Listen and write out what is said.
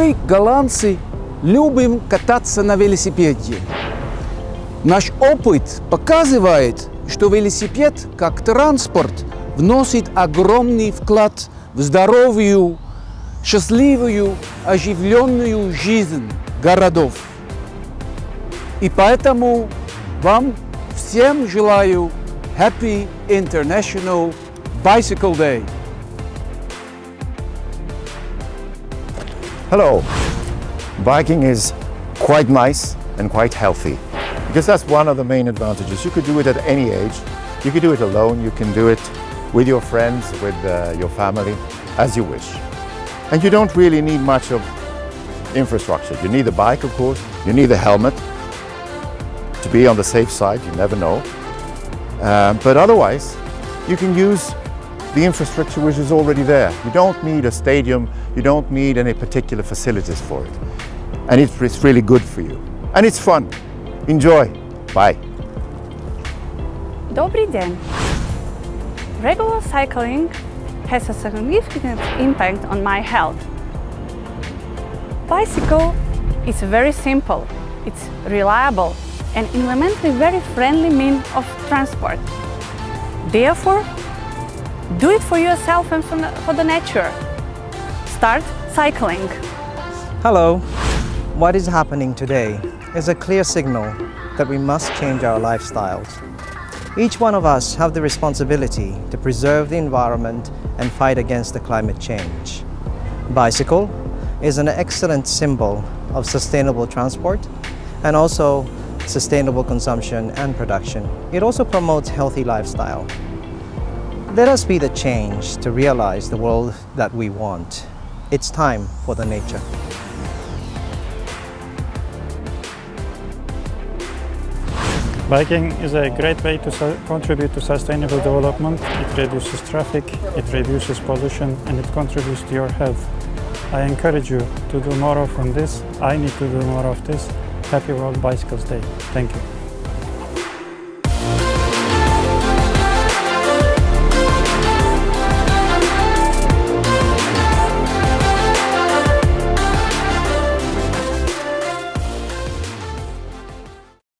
Мы, голландцы, любим кататься на велосипеде. Наш опыт показывает, что велосипед как транспорт вносит огромный вклад в здоровую, счастливую, оживленную жизнь городов. И поэтому вам всем желаю Happy International Bicycle Day! Hello! Biking is quite nice and quite healthy, because that's one of the main advantages. You could do it at any age. You could do it alone, you can do it with your friends, with your family, as you wish. And you don't really need much of infrastructure. You need the bike, of course, you need the helmet to be on the safe side, you never know. But otherwise, you can use the infrastructure which is already there. You don't need a stadium, you don't need any particular facilities for it. And it's really good for you. And it's fun. Enjoy. Bye. Добрый день. Regular cycling has a significant impact on my health. Bicycle is very simple, it's reliable and environmentally very friendly means of transport. Therefore, do it for yourself and for the nature. Start cycling. Hello. What is happening today is a clear signal that we must change our lifestyles. Each one of us have the responsibility to preserve the environment and fight against the climate change. Bicycle is an excellent symbol of sustainable transport and also sustainable consumption and production. It also promotes healthy lifestyle. Let us be the change to realize the world that we want. It's time for the nature. Biking is a great way to contribute to sustainable development. It reduces traffic, it reduces pollution, and it contributes to your health. I encourage you to do more of this. I need to do more of this. Happy World Bicycles Day. Thank you.